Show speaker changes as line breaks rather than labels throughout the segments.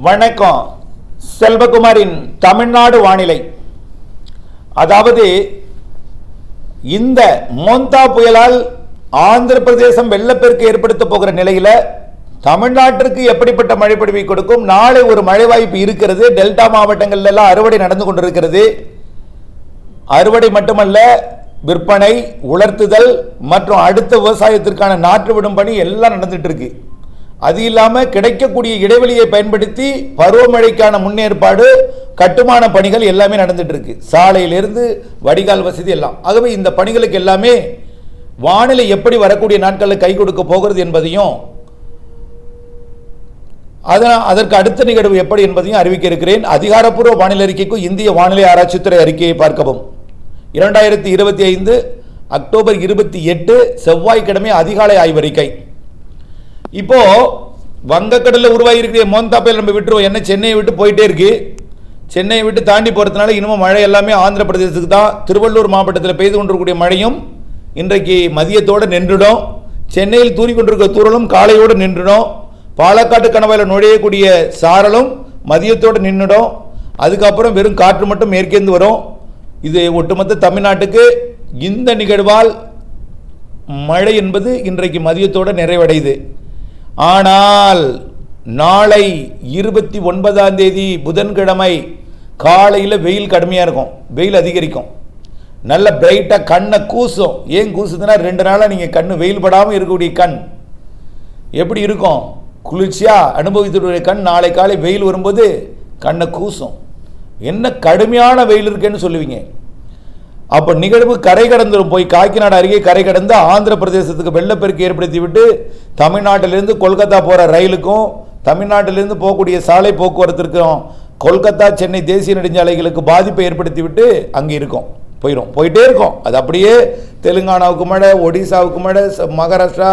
வணக்கம். செல்வகுமாரின் தமிழ்நாடு வானிலை. அதாவது இந்த மோந்தா புயலால் ஆந்திர பிரதேசம் வெள்ளப்பெருக்கு ஏற்படுத்த போகிற நிலையில் தமிழ்நாட்டிற்கு எப்படிப்பட்ட மழை பொழிவை கொடுக்கும்? நாளை ஒரு மழை வாய்ப்பு இருக்கிறது. டெல்டா மாவட்டங்கள் எல்லாம் அறுவடை நடந்து கொண்டிருக்கிறது. அறுவடை மட்டுமல்ல, விற்பனை, உலர்த்துதல் மற்றும் அடுத்த விவசாயத்திற்கான நாற்று விடும் பணி எல்லாம் நடந்துட்டு இருக்கு. அது இல்லாமல் கிடைக்கக்கூடிய இடைவெளியை பயன்படுத்தி பருவமழைக்கான முன்னேற்பாடு, கட்டுமான பணிகள் எல்லாமே நடந்துட்டு இருக்கு. சாலையிலிருந்து வடிகால் வசதி எல்லாம். ஆகவே இந்த பணிகளுக்கு எல்லாமே வானிலை எப்படி வரக்கூடிய நாட்களில் கை கொடுக்க போகிறது என்பதையும் அதற்கு அடுத்த நிகழ்வு எப்படி என்பதையும் அறிவிக்க இருக்கிறேன். அதிகாரப்பூர்வ வானிலை அறிக்கைக்கும் இந்திய வானிலை ஆராய்ச்சித்துறை அறிக்கையை பார்க்கவும். 2025 அக்டோபர் 28 செவ்வாய்க்கிழமை அதிகாலை ஆய்வறிக்கை. இப்போ வங்கக்கடலில் உருவாகியிருக்கிற மோந்தா புயல் நம்ம விட்டுருவோம். என்ன, சென்னையை விட்டு போயிட்டே இருக்கு. சென்னையை விட்டு தாண்டி போகிறதுனால இன்னமும் மழை எல்லாமே ஆந்திர பிரதேசத்துக்கு தான். திருவள்ளூர் மாவட்டத்தில் பெய்து கொண்டிருக்கக்கூடிய மழையும் இன்றைக்கு மதியத்தோடு நின்றுடும். சென்னையில் தூறிக்கொண்டிருக்கிற தூரலும் காலையோடு நின்றுடும். பாலக்காட்டு கணவாயில் நுழையக்கூடிய சாரலும் மதியத்தோடு நின்றுடும். அதுக்கப்புறம் வெறும் காற்று மட்டும் மேற்கேந்து வரும். இது ஒட்டுமொத்த தமிழ்நாட்டுக்கு இந்த நிகழ்வால் மழை என்பது இன்றைக்கு மதியத்தோடு நிறைவடையுது. ஆனால் நாளை 29ஆம் தேதி புதன்கிழமை காலையில் வெயில் கடுமையாக இருக்கும். வெயில் அதிகரிக்கும். நல்ல பிரைட்டாக கண்ணை கூசும். ஏன் கூசுதுன்னா, 2 நாளாக நீங்கள் கண் வெயில் படாமல் இருக்கக்கூடிய கண் எப்படி இருக்கும்? குளிர்ச்சியாக அனுபவித்துடைய கண் நாளை காலை வெயில் வரும்போது கண்ணை கூசும். என்ன கடுமையான வெயில் இருக்குன்னு சொல்லுவீங்க. அப்போ நிகழ்வு கரை கடந்துடும். போய் காக்கிநாடு அருகே கரை கடந்து ஆந்திர பிரதேசத்துக்கு வெள்ளப்பெருக்கு ஏற்படுத்தி விட்டு தமிழ்நாட்டிலிருந்து கொல்கத்தா போகிற ரயிலுக்கும் தமிழ்நாட்டிலிருந்து போகக்கூடிய சாலை போக்குவரத்திற்கும் கொல்கத்தா சென்னை தேசிய நெடுஞ்சாலைகளுக்கு பாதிப்பை ஏற்படுத்தி விட்டு அங்கே இருக்கும். போயிட்டே இருக்கும். அது அப்படியே தெலுங்கானாவுக்கு மழை, ஒடிசாவுக்கு மழை, மகாராஷ்டிரா,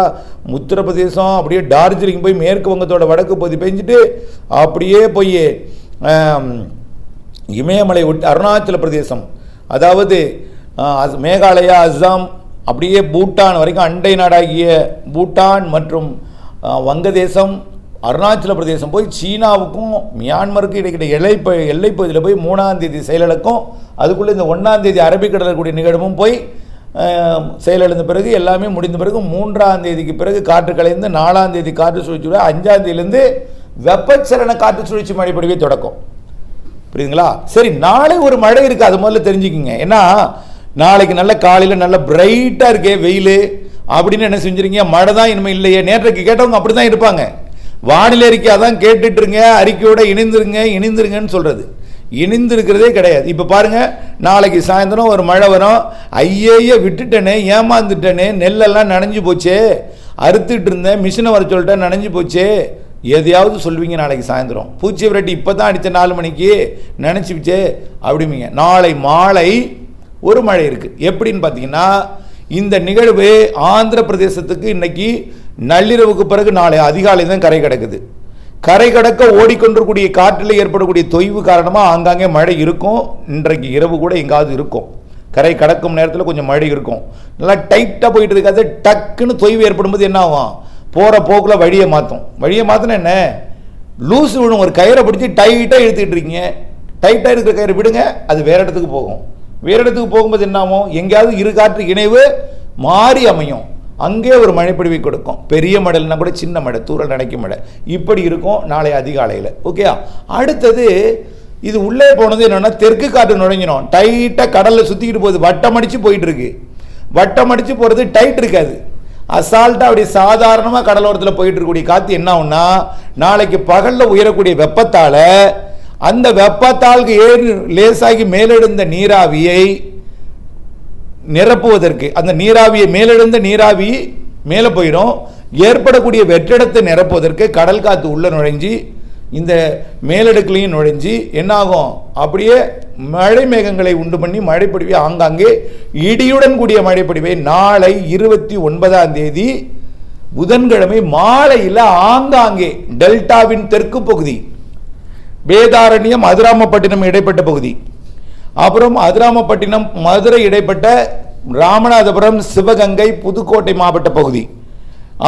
உத்தரப்பிரதேசம், அப்படியே டார்ஜிலிங் போய் மேற்கு வங்கத்தோட வடக்கு பகுதி பெஞ்சிட்டு அப்படியே போய் இமயமலை விட்டு அருணாச்சல பிரதேசம், அதாவது மேகாலயா, அஸ்ஸாம், அப்படியே பூட்டான் வரைக்கும் அண்டை நாடாகிய பூட்டான் மற்றும் வங்கதேசம், அருணாச்சல பிரதேசம் போய் சீனாவுக்கும் மியான்மருக்கும் இடைக்கிட்ட எல்லைப்பகுதியில் போய் 3ஆம் தேதி செயலிழக்கும். அதுக்குள்ளே இந்த 1ஆம் தேதி அரபிக்கடலில் கூடிய நிகழ்வும் போய் செயலிழந்த பிறகு எல்லாமே முடிந்த பிறகு 3ஆம் தேதிக்கு பிறகு காற்று கலைந்து 4ஆம் தேதி காற்று சுழற்சி, 5ஆம் தேதியிலேருந்து வெப்பச்சலன காற்று சுழற்சி மழை பொழிவை தொடக்கும். புரியுதுங்களா? சரி, நாளை ஒரு மழை இருக்குது. அது முதல்ல தெரிஞ்சுக்கிங்க. ஏன்னா நாளைக்கு நல்ல காலையில் நல்ல பிரைட்டாக இருக்கே வெயில் அப்படின்னு என்ன செஞ்சுருங்க, மழை தான் இனிமேல் இல்லையே. நேற்றைக்கு கேட்டவங்க அப்படி தான் இருப்பாங்க. வானிலை அறிக்கை அதான் கேட்டுட்ருங்க, அறிக்கையோட இணைந்துருங்கன்னு சொல்கிறது. இணைந்திருக்கிறதே கிடையாது. இப்போ பாருங்கள், நாளைக்கு சாயந்தரம் ஒரு மழை வரும். ஐயைய விட்டுட்டேனே, ஏமாந்துட்டேனே, நெல்லெல்லாம் நனைஞ்சு போச்சே, அறுத்துட்டு இருந்தேன், மிஷினை வர சொல்லிட்டேன், நனைஞ்சு போச்சே, எதையாவது சொல்வீங்க. நாளைக்கு சாயந்தரம் பூச்சி விரட்டி இப்போ தான் அடித்த 4 மணிக்கு நினச்சிச்சே அப்படிங்க. நாளை மாலை ஒரு மழை இருக்குது. எப்படின்னு பார்த்தீங்கன்னா, இந்த நிகழ்வு ஆந்திர பிரதேசத்துக்கு இன்னைக்கு நள்ளிரவுக்கு பிறகு நாளை அதிகாலை தான் கரை கடக்குது. கரை கடக்க ஓடிக்கொண்டிருக்கூடிய காற்றில் ஏற்படக்கூடிய தொய்வு காரணமாக ஆங்காங்கே மழை இருக்கும். இன்றைக்கு இரவு கூட எங்காவது இருக்கும். கரை கடக்கும் நேரத்தில் கொஞ்சம் மழை இருக்கும். நல்லா டைட்டாக போயிட்டு இருக்காது. டக்குன்னு தொய்வு ஏற்படும் போது என்ன ஆகும்? போகிற போக்கில் வழியை மாற்றினா என்ன, லூஸ் விடும். ஒரு கயிறை பிடிச்சி டைட்டாக இழுத்துக்கிட்டு இருக்கீங்க. டைட்டாக இருக்கிற கயிறை விடுங்க, அது வேறு இடத்துக்கு போகும். வேறு இடத்துக்கு போகும்போது என்ன ஆகும்? எங்கேயாவது இரு காற்று இணைவு மாறி அமையும். அங்கே ஒரு மழைப்பொழிவை கொடுக்கும். பெரிய மழைனா கூட சின்ன மழை, தூரல் நினைக்கும் மழை, இப்படி இருக்கும் நாளை அதிகாலையில். ஓகே. அடுத்தது இது உள்ளே போனது என்னென்னா, தெற்கு காற்று நுழைஞ்சிடும். டைட்டாக கடலில் சுற்றிக்கிட்டு போகுது. வட்டம் அடித்து போயிட்டு இருக்கு. வட்டம் அடித்து போகிறது டைட் இருக்காது. அசால்ட்டாக அப்படி சாதாரணமாக கடலோரத்தில் போயிட்டு இருக்கக்கூடிய காற்று என்ன ஆகும்னா, நாளைக்கு பகலில் உயரக்கூடிய வெப்பத்தால் அந்த வெப்பத்தாளுக்கு லேசாகி மேலெழுந்த நீராவியை நிரப்புவதற்கு, அந்த நீராவியை மேலெழுந்த நீராவி மேலே போயிடும். ஏற்படக்கூடிய வெற்றிடத்தை நிரப்புவதற்கு கடல் காற்று உள்ள நுழைஞ்சி இந்த மேலடுக்குலையும் நுழைஞ்சி என்னாகும்? அப்படியே மழை மேகங்களை உண்டு பண்ணி மழைப்பொழிவை ஆங்காங்கே இடியுடன் கூடிய மழைப்பொழிவை நாளை 29ஆம் தேதி புதன்கிழமை மாலையில் ஆங்காங்கே டெல்டாவின் தெற்கு பகுதி, வேதாரண்யம் அதிராமப்பட்டினம் இடைப்பட்ட பகுதி, அப்புறம் அதிராமப்பட்டினம் மதுரை இடைப்பட்ட ராமநாதபுரம் சிவகங்கை புதுக்கோட்டை மாவட்ட பகுதி,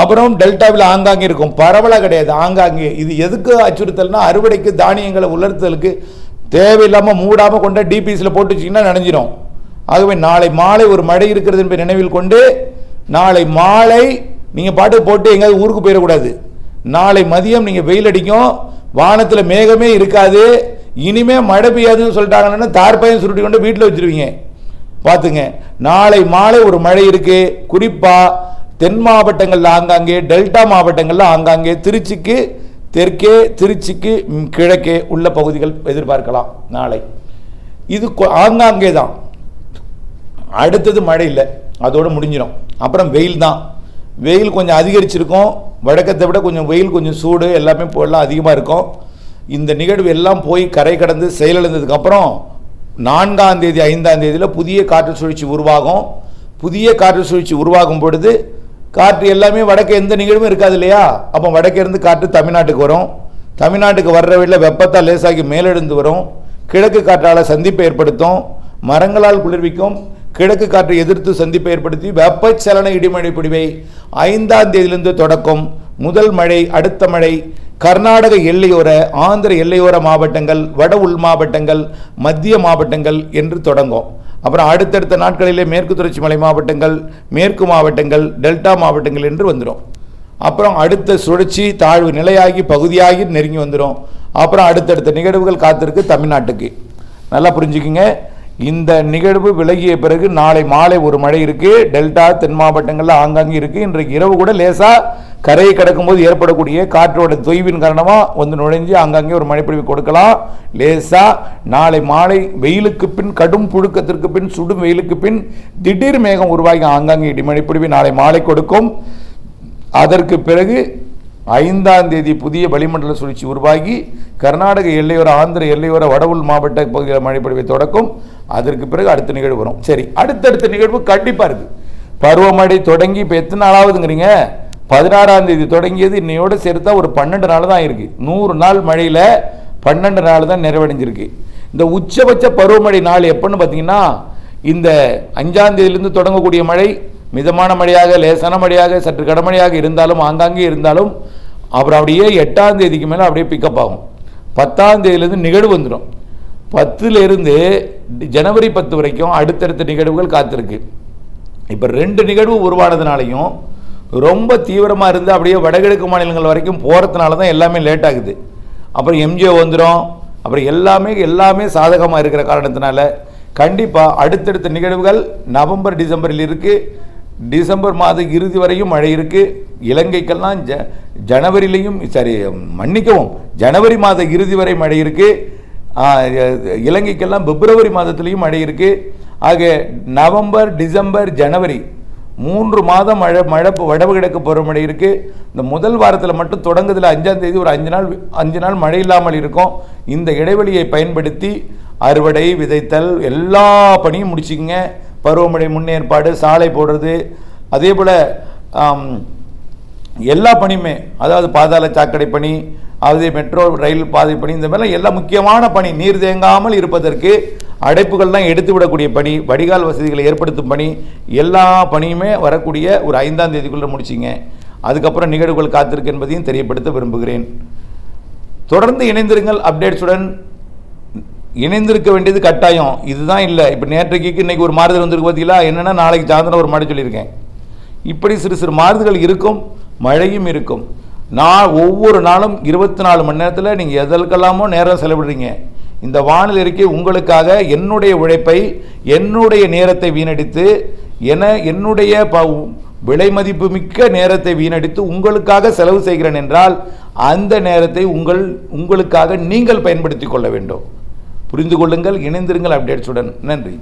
அப்புறம் டெல்டாவில் ஆங்காங்கே இருக்கும், பரவலாக கிடையாது, ஆங்காங்கே. இது எதுக்கு அச்சுறுத்தல்னா அறுவடைக்கு தானியங்களை உலர்த்துதலுக்கு தேவையில்லாமல் மூடாமல் கொண்ட டிபிஎஸ்ல போட்டு வச்சிங்கன்னா நனைஞ்சிரும். ஆகவே நாளை மாலை ஒரு மழை இருக்கிறது என்பதை நினைவில் கொண்டு நாளை மாலை நீங்கள் பாட்டு போட்டு எங்கேயாவது ஊருக்கு போயிடக்கூடாது. நாளை மதியம் நீங்கள் வெயில் அடிக்கும், வானத்தில் மேகமே இருக்காது, இனிமே மழை பெய்யாதுன்னு சொல்லிட்டாங்கன்னா தார்பாயம் சுருட்டி கொண்டு வீட்டில் வச்சிருவீங்க. பார்த்துங்க, நாளை மாலை ஒரு மழை இருக்கு. குறிப்பாக தென் மாவட்டங்களில் ஆங்காங்கே, டெல்டா மாவட்டங்களில் ஆங்காங்கே, திருச்சிக்கு தெற்கே, திருச்சிக்கு கிழக்கே உள்ள பகுதிகள் எதிர்பார்க்கலாம் நாளை. இது ஆங்காங்கே தான். அடுத்தது மழை இல்லை, அதோடு முடிஞ்சிடும். அப்புறம் வெயில் தான். வெயில் கொஞ்சம் அதிகரிச்சிருக்கும், வழக்கத்தை விட கொஞ்சம் வெயில் கொஞ்சம் சூடு எல்லாமே எல்லாம் அதிகமாக இருக்கும். இந்த நிகழ்வு எல்லாம் போய் கரை கடந்து செயலிழந்ததுக்கப்புறம் 4ஆம் தேதி 5ஆம் தேதியில் புதிய காற்று சுழற்சி உருவாகும். புதிய காற்று சுழற்சி உருவாகும் பொழுது காற்று எல்லாமே வடக்கு எந்த நிகழ்வும் இருக்காது இல்லையா? அப்போ வடக்கே இருந்து காற்று தமிழ்நாட்டுக்கு வரும். தமிழ்நாட்டுக்கு வர்ற வழியில் வெப்பத்தால் லேசாகி மேலெழுந்து வரும். கிழக்கு காற்றால் சந்திப்பை ஏற்படுத்தும், மரங்களால் குளிர்விக்கும். கிழக்கு காற்றை எதிர்த்து சந்திப்பை ஏற்படுத்தி வெப்பச்சலன இடிமழை பொழிவை 5ஆம் தேதியிலிருந்து தொடக்கம். முதல் மழை, அடுத்த மழை கர்நாடக எல்லையோர, ஆந்திர எல்லையோர மாவட்டங்கள், வட உள் மாவட்டங்கள், மத்திய மாவட்டங்கள் என்று தொடங்கும். அப்புறம் அடுத்தடுத்த நாட்களிலே மேற்கு தொடர்ச்சி மலை மாவட்டங்கள், மேற்கு மாவட்டங்கள், டெல்டா மாவட்டங்கள் என்று வந்துடும். அப்புறம் அடுத்த சுழற்சி தாழ்வு நிலையாகி பகுதியாகி நெருங்கி வந்துடும். அப்புறம் அடுத்தடுத்த நிகழ்வுகள் காத்திருக்கு தமிழ்நாட்டுக்கு. நல்லா புரிஞ்சுக்குங்க. இந்த நிகழ்வு விலகிய பிறகு நாளை மாலை ஒரு மழை இருக்கு, டெல்டா தென் மாவட்டங்களில் ஆங்காங்கே இருக்கு. இன்றைக்கு இரவு கூட லேசா கரையை கடக்கும்போது ஏற்படக்கூடிய காற்றோட தொய்வின் காரணமாக வந்து நுழைஞ்சு ஆங்காங்கே ஒரு மழைப்பொழிவு கொடுக்கலாம் லேசா. நாளை மாலை வெயிலுக்கு பின், கடும் புழுக்கத்திற்கு பின், சுடும் வெயிலுக்கு பின் திடீர் மேகம் உருவாகி ஆங்காங்கே இடிமழைப்பொழிவு நாளை மாலை கொடுக்கும். அதற்கு பிறகு 5ஆம் தேதி புதிய வளிமண்டல சுழற்சி உருவாகி கர்நாடக எல்லையோர, ஆந்திர எல்லையோர, வடவுள் மாவட்ட பகுதியில் மழைப்பொழிவை தொடக்கும். அதற்கு பிறகு அடுத்த நிகழ்வு வரும். சரி, அடுத்தடுத்த நிகழ்வு கண்டிப்பாக இருக்கு. பருவமழை தொடங்கி இப்போ எத்தனை நாளாவதுங்கிறீங்க? 16ஆம் தேதி தொடங்கியது, இன்னையோடு சேர்த்தா ஒரு 12 நாள் தான் இருக்கு. 100 நாள் மழையில் 12 நாள் தான் நிறைவடைஞ்சிருக்கு. இந்த உச்சபட்ச பருவமழை நாள் எப்போன்னு பார்த்தீங்கன்னா, இந்த 5ஆம் தேதியிலிருந்து தொடங்கக்கூடிய மழை மிதமான மழையாக, லேசான மழையாக, சற்று கனமழையாக இருந்தாலும் ஆங்காங்கே இருந்தாலும் அப்புறம் அப்படியே 8ஆம் தேதிக்கு மேலே அப்படியே பிக்கப் ஆகும். 10ஆம் தேதியிலேருந்து நிகழ்வு வந்துடும். 10லிருந்து ஜனவரி 10 வரைக்கும் அடுத்தடுத்த நிகழ்வுகள் காத்திருக்கு. இப்போ 2 நிகழ்வு உருவானதுனாலையும் ரொம்ப தீவிரமாக இருந்து அப்படியே வடகிழக்கு மாநிலங்கள் வரைக்கும் போகிறதுனால தான் எல்லாமே லேட் ஆகுது. அப்புறம் எம்ஜிஓ வந்துடும். அப்புறம் எல்லாமே சாதகமாக இருக்கிற காரணத்தினால கண்டிப்பாக அடுத்தடுத்த நிகழ்வுகள் நவம்பர் டிசம்பரில் இருக்குது. டிசம்பர் மாத இறுதி வரையும் மழை இருக்குது. இலங்கைக்கெல்லாம் ஜனவரியிலையும் மன்னிக்கவும் ஜனவரி மாத இறுதி வரை மழை இருக்குது. இலங்கைக்கெல்லாம் பிப்ரவரி மாதத்துலேயும் மழை இருக்குது. ஆக நவம்பர் டிசம்பர் ஜனவரி 3 மாதம் மழை வடகிழக்கு பருவமழை இருக்குது. இந்த முதல் வாரத்தில் மட்டும் தொடங்குதில் 5ஆம் தேதி ஒரு 5 நாள் மழை இல்லாமல் இருக்கும். இந்த இடைவெளியை பயன்படுத்தி அறுவடை, விதைத்தல் எல்லா பணியும் முடிச்சுக்கிங்க. பருவமழை முன்னேற்பாடு, சாலை போடுறது, அதே போல் எல்லா பணியுமே, அதாவது பாதாள சாக்கடை பணி, அதே மெட்ரோ ரயில் பாதை பணி, இந்த மாதிரிலாம் எல்லா முக்கியமான பணி, நீர் தேங்காமல் இருப்பதற்கு அடைப்புகள்லாம் எடுத்து விடக்கூடிய பணி, வடிகால் வசதிகளை ஏற்படுத்தும் பணி, எல்லா பணியுமே வரக்கூடிய ஒரு 5ஆம் தேதிக்குள்ளே முடிச்சிங்க. அதுக்கப்புறம் நிகழ்வுகள் காத்திருக்கு என்பதையும் தெரியப்படுத்த விரும்புகிறேன். தொடர்ந்து இணைந்திருங்கள். அப்டேட்ஸுடன் இணைந்திருக்க வேண்டியது கட்டாயம். இதுதான் இல்லை, இப்போ நேற்றைக்கு இன்னைக்கு ஒரு மாறுதல் வந்திருக்கு பார்த்தீங்களா? என்னென்னா நாளைக்கு சாயந்தரம் ஒரு மழை சொல்லியிருக்கேன். இப்படி சிறு மாறுதல்கள் இருக்கும், மழையும் இருக்கும். ஒவ்வொரு நாளும் 24 மணி நேரத்தில் நீங்கள் எதற்கெல்லாமோ நேரம் செலவிடுறீங்க. இந்த வானிலை அறிக்கை உங்களுக்காக என்னுடைய உழைப்பை, என்னுடைய நேரத்தை வீணடித்து, என்னுடைய விலை மதிப்பு மிக்க நேரத்தை வீணடித்து உங்களுக்காக செலவு செய்கிறேன் என்றால் அந்த நேரத்தை உங்களுக்காக நீங்கள் பயன்படுத்தி கொள்ள வேண்டும். புரிந்து கொள்ளுங்கள். இணைந்திருங்கள் அப்டேட்ஸுடன். நன்றி.